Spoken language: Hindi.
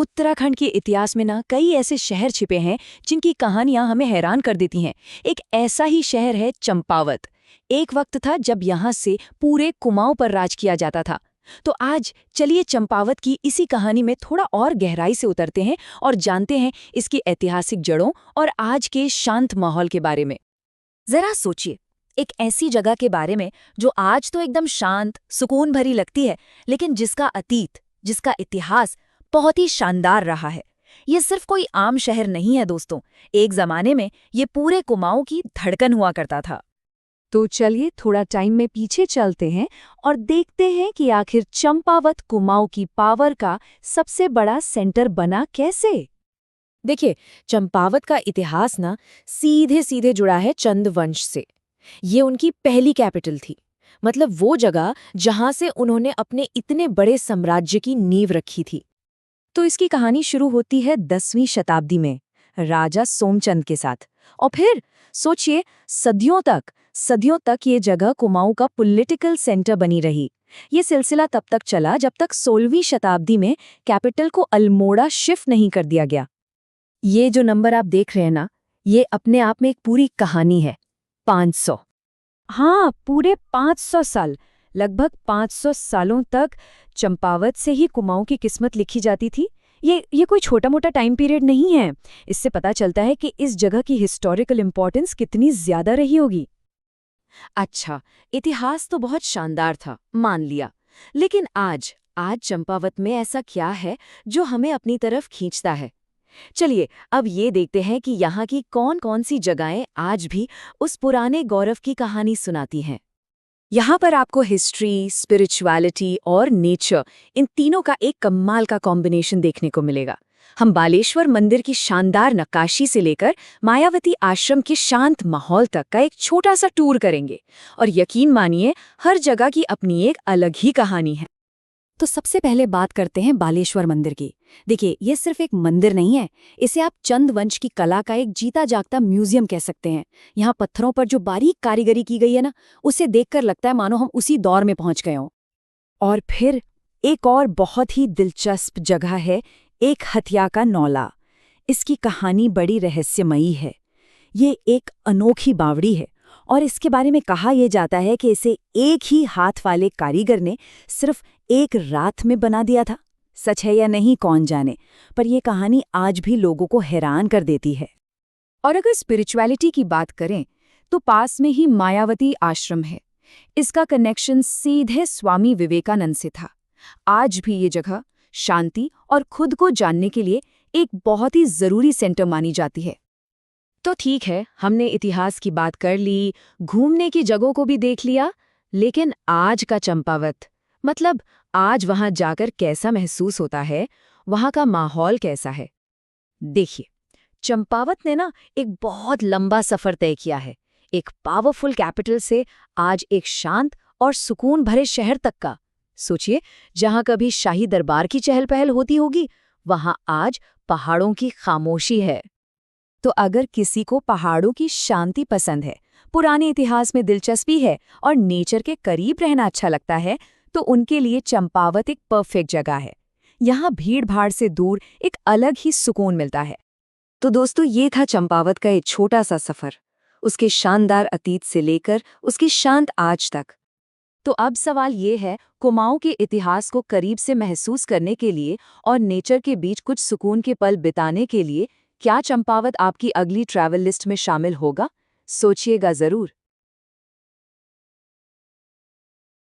उत्तराखंड के इतिहास में ना कई ऐसे शहर छिपे हैं जिनकी कहानियां हमें हैरान कर देती हैं। एक ऐसा ही शहर है चंपावत। एक वक्त था जब यहाँ से पूरे कुमाऊं पर राज किया जाता था। तो आज चलिए चंपावत की इसी कहानी में थोड़ा और गहराई से उतरते हैं और जानते हैं इसकी ऐतिहासिक जड़ों और आज के शांत माहौल के बारे में। जरा सोचिए, एक ऐसी जगह के बारे में जो आज तो एकदम शांत, सुकून भरी लगती है, लेकिन जिसका अतीत, जिसका इतिहास बहुत ही शानदार रहा है। ये सिर्फ कोई आम शहर नहीं है दोस्तों, एक जमाने में ये पूरे कुमाऊं की धड़कन हुआ करता था। तो चलिए थोड़ा टाइम में पीछे चलते हैं और देखते हैं कि आखिर चंपावत कुमाऊं की पावर का सबसे बड़ा सेंटर बना कैसे। देखिए, चंपावत का इतिहास ना सीधे सीधे जुड़ा है चंद वंश से। ये उनकी पहली कैपिटल थी, मतलब वो जगह जहां से उन्होंने अपने इतने बड़े साम्राज्य की नींव रखी थी। तो इसकी कहानी शुरू होती है 10वीं शताब्दी में राजा सोमचंद के साथ। और फिर सोचिए, सदियों तक ये जगह कुमाऊं का पॉलिटिकल सेंटर बनी रही। ये सिलसिला तब तक चला जब तक 16वीं शताब्दी में कैपिटल को अल्मोड़ा शिफ्ट नहीं कर दिया गया। ये जो नंबर आप देख रहे हैं ना, ये अपने आप में एक पूरी कहानी है। 500। हाँ, पूरे 500 साल, लगभग 500 सालों तक चंपावत से ही कुमाऊं की किस्मत लिखी जाती थी। ये कोई छोटा मोटा टाइम पीरियड नहीं है। इससे पता चलता है कि इस जगह की हिस्टोरिकल इंपॉर्टेंस कितनी ज्यादा रही होगी। अच्छा, इतिहास तो बहुत शानदार था, मान लिया। लेकिन आज चंपावत में ऐसा क्या है जो हमें अपनी तरफ खींचता है? चलिए अब ये देखते हैं कि यहाँ की कौन कौन सी जगहें आज भी उस पुराने गौरव की कहानी सुनाती हैं। यहाँ पर आपको हिस्ट्री, स्पिरिचुअलिटी और नेचर, इन तीनों का एक कमाल का कॉम्बिनेशन देखने को मिलेगा। हम बालेश्वर मंदिर की शानदार नक्काशी से लेकर मायावती आश्रम के शांत माहौल तक का एक छोटा सा टूर करेंगे, और यकीन मानिए हर जगह की अपनी एक अलग ही कहानी है। तो सबसे पहले बात करते हैं बालेश्वर मंदिर की। देखिए, ये सिर्फ एक मंदिर नहीं है, इसे आप चंद वंश की कला का एक जीता जागता म्यूजियम कह सकते हैं। यहाँ पत्थरों पर जो बारीक कारीगरी की गई है ना, उसे देखकर लगता है मानो हम उसी दौर में पहुंच गए हों। और फिर एक और बहुत ही दिलचस्प जगह है, एक हथिया का नौला। इसकी कहानी बड़ी रहस्यमयी है। ये एक अनोखी बावड़ी है और इसके बारे में कहा यह जाता है कि इसे एक ही हाथ वाले कारीगर ने सिर्फ एक रात में बना दिया था। सच है या नहीं कौन जाने, पर यह कहानी आज भी लोगों को हैरान कर देती है। और अगर स्पिरिचुअलिटी की बात करें तो पास में ही मायावती आश्रम है। इसका कनेक्शन सीधे स्वामी विवेकानंद से था। आज भी ये जगह शांति और खुद को जानने के लिए एक बहुत ही जरूरी सेंटर मानी जाती है। तो ठीक है, हमने इतिहास की बात कर ली, घूमने की जगहों को भी देख लिया, लेकिन आज का चंपावत, मतलब आज वहां जाकर कैसा महसूस होता है, वहां का माहौल कैसा है? देखिए, चंपावत ने ना एक बहुत लंबा सफर तय किया है, एक पावरफुल कैपिटल से आज एक शांत और सुकून भरे शहर तक का। सोचिए, जहां कभी शाही दरबार की चहल पहल होती होगी, वहां आज पहाड़ों की खामोशी है। तो अगर किसी को पहाड़ों की शांति पसंद है, पुराने इतिहास में दिलचस्पी है और नेचर के करीब रहना अच्छा लगता है, तो उनके लिए चंपावत एक परफेक्ट जगह है। यहाँ भीड़-भाड़ से दूर एक अलग ही सुकून मिलता है। तो दोस्तों, ये था चंपावत का एक छोटा सा सफर, उसके शानदार अतीत से लेकर उसकी शांत आज तक। तो अब सवाल ये है, कुमाऊं के इतिहास को करीब से महसूस करने के लिए और नेचर के बीच कुछ सुकून के पल बिताने के लिए क्या चंपावत आपकी अगली ट्रैवल लिस्ट में शामिल होगा? सोचिएगा जरूर।